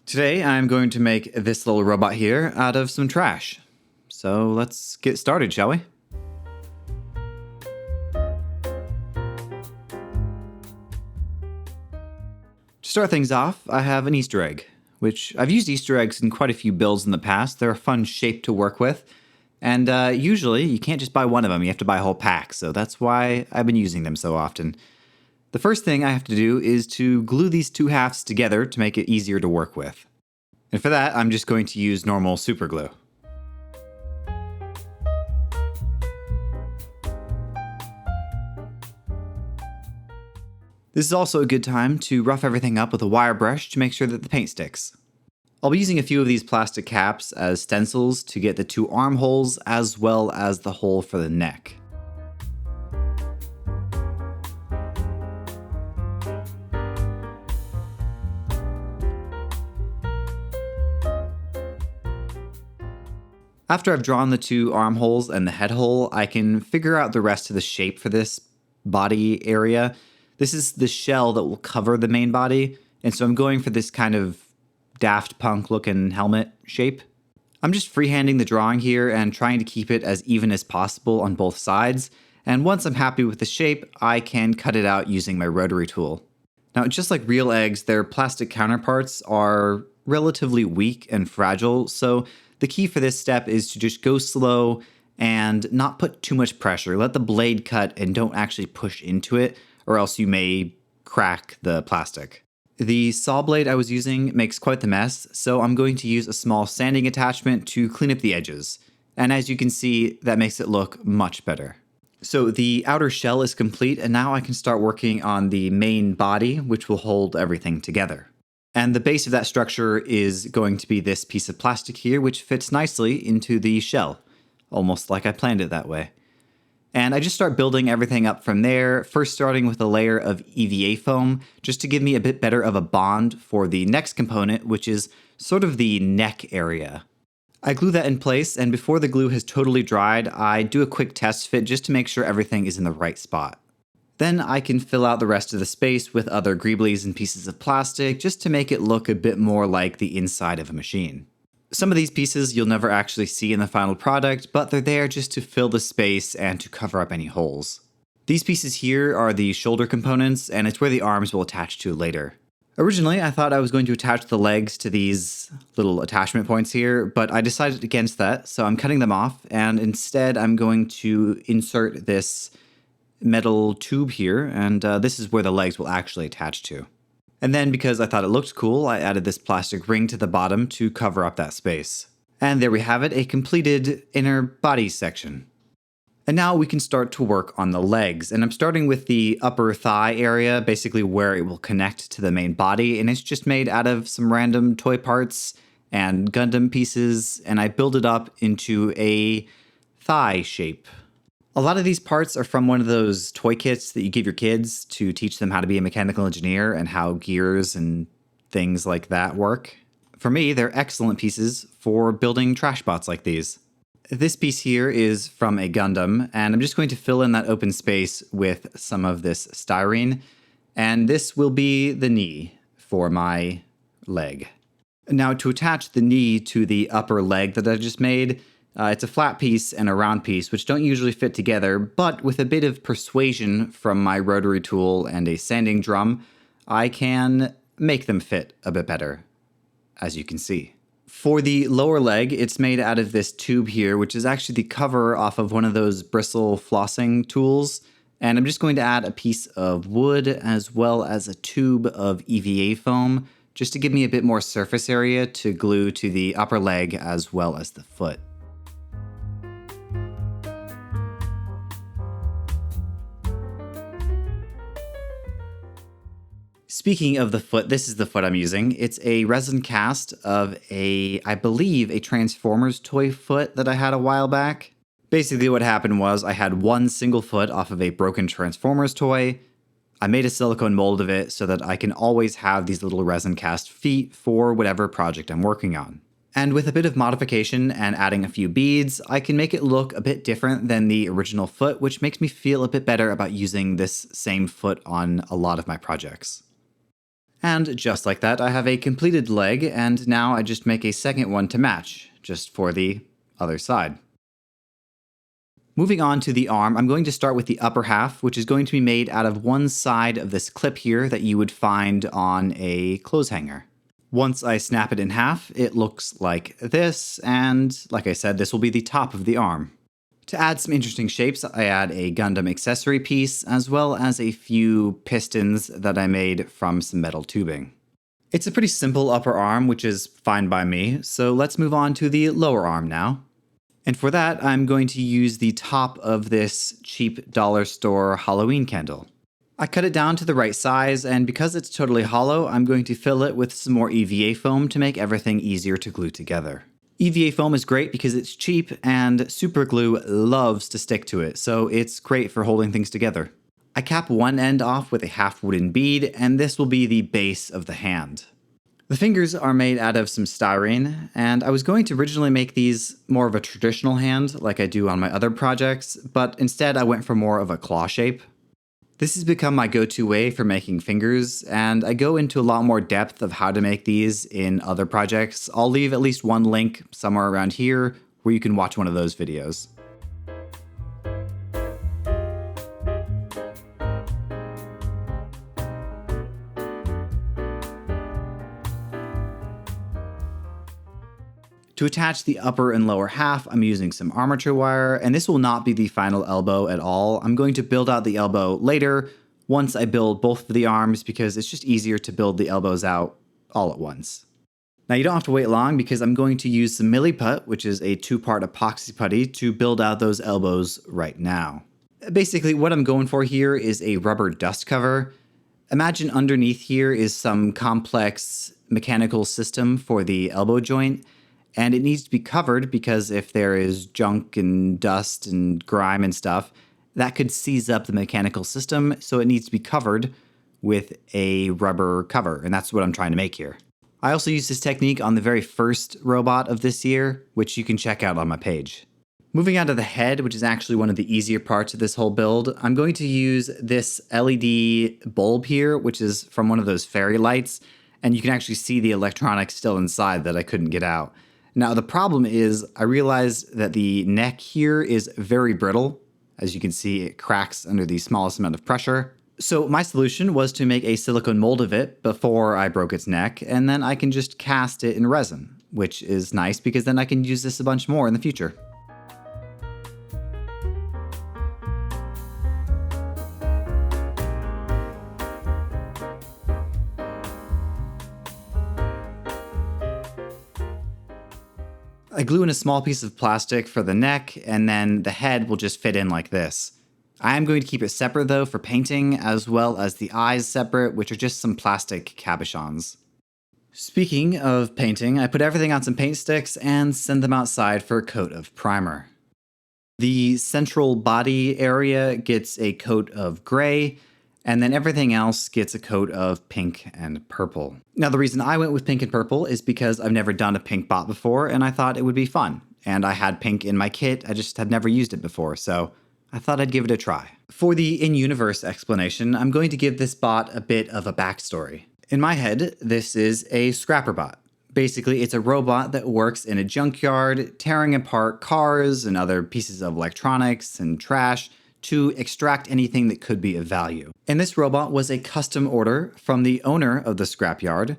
Today I'm going to make this little robot here out of some trash. So let's get started, shall we? To start things off, I have an Easter egg, which I've used Easter eggs in quite a few builds in the past. They're a fun shape to work with, and usually you can't just buy one of them, you have to buy a whole pack, so that's why I've been using them so often. The first thing I have to do is to glue these two halves together to make it easier to work with. And for that, I'm just going to use normal super glue. This is also a good time to rough everything up with a wire brush to make sure that the paint sticks. I'll be using a few of these plastic caps as stencils to get the two armholes as well as the hole for the neck. After I've drawn the two armholes and the head hole, I can figure out the rest of the shape for this body area. This is the shell that will cover the main body, and so I'm going for this kind of Daft Punk looking helmet shape. I'm just freehanding the drawing here and trying to keep it as even as possible on both sides, and once I'm happy with the shape, I can cut it out using my rotary tool. Now, just like real eggs, their plastic counterparts are relatively weak and fragile, so the key for this step is to just go slow and not put too much pressure. Let the blade cut and don't actually push into it, or else you may crack the plastic. The saw blade I was using makes quite the mess, so I'm going to use a small sanding attachment to clean up the edges. And as you can see, that makes it look much better. So the outer shell is complete, and now I can start working on the main body, which will hold everything together. And the base of that structure is going to be this piece of plastic here, which fits nicely into the shell, almost like I planned it that way. And I just start building everything up from there, first starting with a layer of EVA foam, just to give me a bit better of a bond for the next component, which is sort of the neck area. I glue that in place, and before the glue has totally dried, I do a quick test fit just to make sure everything is in the right spot. Then I can fill out the rest of the space with other greeblies and pieces of plastic just to make it look a bit more like the inside of a machine. Some of these pieces you'll never actually see in the final product, but they're there just to fill the space and to cover up any holes. These pieces here are the shoulder components, and it's where the arms will attach to later. Originally, I thought I was going to attach the legs to these little attachment points here, but I decided against that, so I'm cutting them off, and instead I'm going to insert this metal tube here, and this is where the legs will actually attach to. And then, because I thought it looked cool, I added this plastic ring to the bottom to cover up that space. And there we have it, a completed inner body section. And now we can start to work on the legs, and I'm starting with the upper thigh area, basically where it will connect to the main body, and it's just made out of some random toy parts and Gundam pieces, and I build it up into a thigh shape. A lot of these parts are from one of those toy kits that you give your kids to teach them how to be a mechanical engineer and how gears and things like that work. For me, they're excellent pieces for building trash bots like these. This piece here is from a Gundam, and I'm just going to fill in that open space with some of this styrene, and this will be the knee for my leg. Now, to attach the knee to the upper leg that I just made, it's a flat piece and a round piece, which don't usually fit together, but with a bit of persuasion from my rotary tool and a sanding drum, I can make them fit a bit better, as you can see. For the lower leg, it's made out of this tube here, which is actually the cover off of one of those bristle flossing tools, and I'm just going to add a piece of wood as well as a tube of EVA foam, just to give me a bit more surface area to glue to the upper leg as well as the foot. Speaking of the foot, this is the foot I'm using. It's a resin cast of I believe, a Transformers toy foot that I had a while back. Basically what happened was I had one single foot off of a broken Transformers toy. I made a silicone mold of it so that I can always have these little resin cast feet for whatever project I'm working on. And with a bit of modification and adding a few beads, I can make it look a bit different than the original foot, which makes me feel a bit better about using this same foot on a lot of my projects. And just like that, I have a completed leg, and now I just make a second one to match, just for the other side. Moving on to the arm, I'm going to start with the upper half, which is going to be made out of one side of this clip here that you would find on a clothes hanger. Once I snap it in half, it looks like this, and like I said, this will be the top of the arm. To add some interesting shapes, I add a Gundam accessory piece, as well as a few pistons that I made from some metal tubing. It's a pretty simple upper arm, which is fine by me, so let's move on to the lower arm now. And for that, I'm going to use the top of this cheap dollar store Halloween candle. I cut it down to the right size, and because it's totally hollow, I'm going to fill it with some more EVA foam to make everything easier to glue together. EVA foam is great because it's cheap and super glue loves to stick to it, so it's great for holding things together. I cap one end off with a half wooden bead, and this will be the base of the hand. The fingers are made out of some styrene, and I was going to originally make these more of a traditional hand like I do on my other projects, but instead I went for more of a claw shape. This has become my go-to way for making fingers, and I go into a lot more depth of how to make these in other projects. I'll leave at least one link somewhere around here where you can watch one of those videos. To attach the upper and lower half, I'm using some armature wire, and this will not be the final elbow at all. I'm going to build out the elbow later, once I build both of the arms, because it's just easier to build the elbows out all at once. Now you don't have to wait long, because I'm going to use some Milliput, which is a 2-part epoxy putty, to build out those elbows right now. Basically, what I'm going for here is a rubber dust cover. Imagine underneath here is some complex mechanical system for the elbow joint, and it needs to be covered because if there is junk and dust and grime and stuff, that could seize up the mechanical system, so it needs to be covered with a rubber cover, and that's what I'm trying to make here. I also used this technique on the very first robot of this year, which you can check out on my page. Moving on to the head, which is actually one of the easier parts of this whole build, I'm going to use this LED bulb here, which is from one of those fairy lights, and you can actually see the electronics still inside that I couldn't get out. Now, the problem is I realized that the neck here is very brittle. As you can see, it cracks under the smallest amount of pressure. So my solution was to make a silicone mold of it before I broke its neck, and then I can just cast it in resin, which is nice because then I can use this a bunch more in the future. I glue in a small piece of plastic for the neck, and then the head will just fit in like this. I am going to keep it separate though for painting, as well as the eyes separate, which are just some plastic cabochons. Speaking of painting, I put everything on some paint sticks and send them outside for a coat of primer. The central body area gets a coat of gray, and then everything else gets a coat of pink and purple. Now, the reason I went with pink and purple is because I've never done a pink bot before, and I thought it would be fun. And I had pink in my kit, I just had never used it before, so I thought I'd give it a try. For the in-universe explanation, I'm going to give this bot a bit of a backstory. In my head, this is a scrapper bot. Basically, it's a robot that works in a junkyard, tearing apart cars and other pieces of electronics and trash to extract anything that could be of value. And this robot was a custom order from the owner of the scrapyard,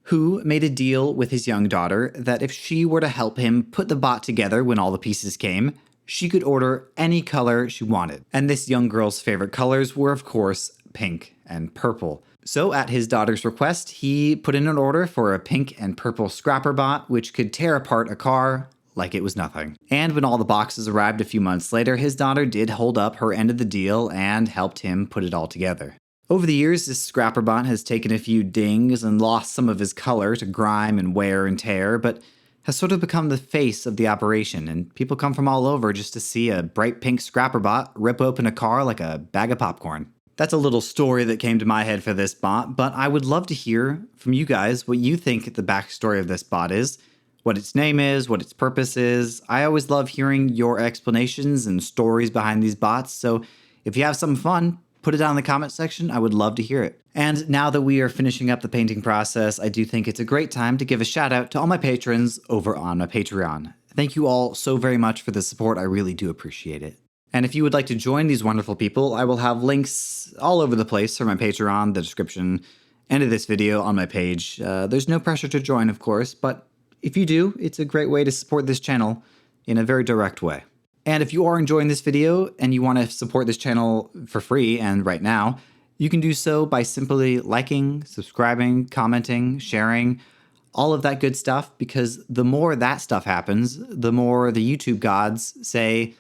who made a deal with his young daughter that if she were to help him put the bot together when all the pieces came, she could order any color she wanted. And this young girl's favorite colors were, of course, pink and purple. So at his daughter's request, he put in an order for a pink and purple scrapper bot, which could tear apart a car like it was nothing. And when all the boxes arrived a few months later, his daughter did hold up her end of the deal and helped him put it all together. Over the years, this scrapper bot has taken a few dings and lost some of his color to grime and wear and tear, but has sort of become the face of the operation, and people come from all over just to see a bright pink scrapper bot rip open a car like a bag of popcorn. That's a little story that came to my head for this bot, but I would love to hear from you guys what you think the backstory of this bot is, what its name is, what its purpose is. I always love hearing your explanations and stories behind these bots, so if you have something fun, put it down in the comment section. I would love to hear it. And now that we are finishing up the painting process, I do think it's a great time to give a shout out to all my patrons over on my Patreon. Thank you all so very much for the support. I really do appreciate it. And if you would like to join these wonderful people, I will have links all over the place for my Patreon, the description, and of this video on my page. There's no pressure to join, of course, but if you do, it's a great way to support this channel in a very direct way. And if you are enjoying this video and you want to support this channel for free and right now, you can do so by simply liking, subscribing, commenting, sharing, all of that good stuff, because the more that stuff happens, the more the YouTube gods say,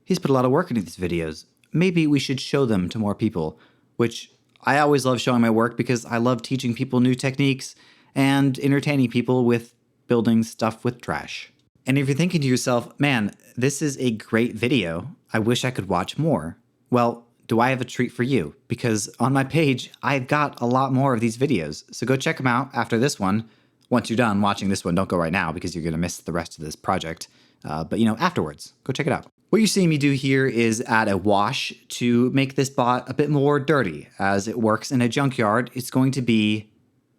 he's put a lot of work into these videos. Maybe we should show them to more people, which I always love showing my work because I love teaching people new techniques and entertaining people with building stuff with trash. And if you're thinking to yourself, man, this is a great video, I wish I could watch more. Well, do I have a treat for you? Because on my page, I've got a lot more of these videos. So go check them out after this one. Once you're done watching this one, don't go right now because you're gonna miss the rest of this project. But afterwards, go check it out. What you're seeing me do here is add a wash to make this bot a bit more dirty. As it works in a junkyard, it's going to be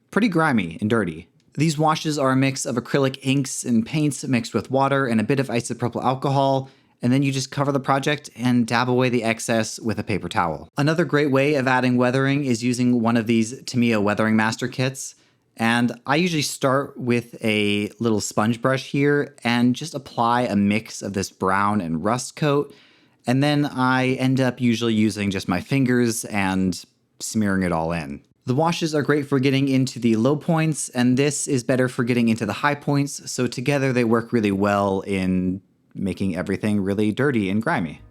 pretty grimy and dirty. These washes are a mix of acrylic inks and paints mixed with water and a bit of isopropyl alcohol, and then you just cover the project and dab away the excess with a paper towel. Another great way of adding weathering is using one of these Tamiya Weathering Master kits, and I usually start with a little sponge brush here and just apply a mix of this brown and rust coat, and then I end up usually using just my fingers and smearing it all in. The washes are great for getting into the low points, and this is better for getting into the high points, so together they work really well in making everything really dirty and grimy.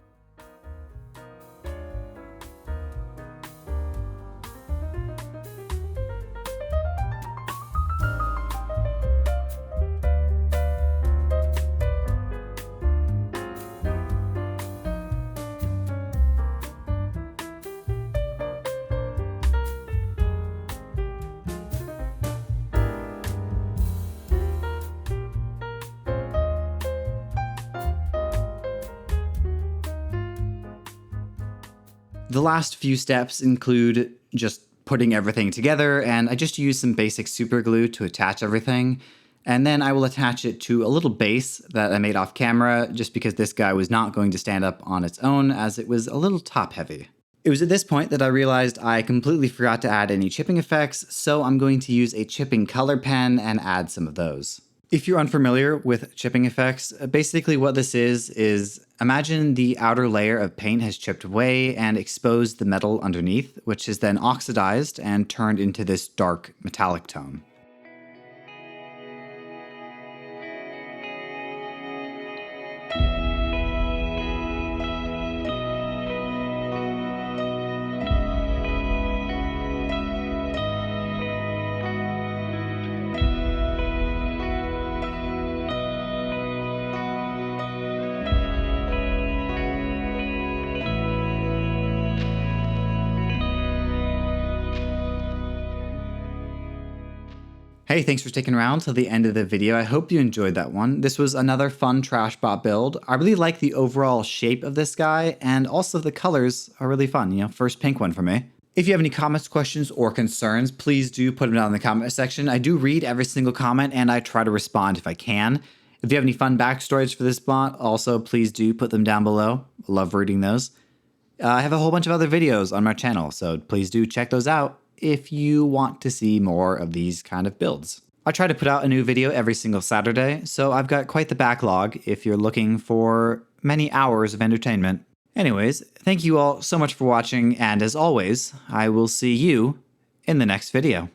The last few steps include just putting everything together, and I just use some basic super glue to attach everything, and then I will attach it to a little base that I made off camera just because this guy was not going to stand up on its own as it was a little top heavy. It was at this point that I realized I completely forgot to add any chipping effects, so I'm going to use a chipping color pen and add some of those. If you're unfamiliar with chipping effects, basically what this is imagine the outer layer of paint has chipped away and exposed the metal underneath, which is then oxidized and turned into this dark metallic tone. Hey, thanks for sticking around till the end of the video. I hope you enjoyed that one. This was another fun trash bot build. I really like the overall shape of this guy, and also the colors are really fun. First pink one for me. If you have any comments, questions, or concerns, please do put them down in the comment section. I do read every single comment, and I try to respond if I can. If you have any fun backstories for this bot, also please do put them down below. I love reading those. I have a whole bunch of other videos on my channel, so please do check those out if you want to see more of these kind of builds. I try to put out a new video every single Saturday, so I've got quite the backlog if you're looking for many hours of entertainment. Anyways, thank you all so much for watching, and as always, I will see you in the next video.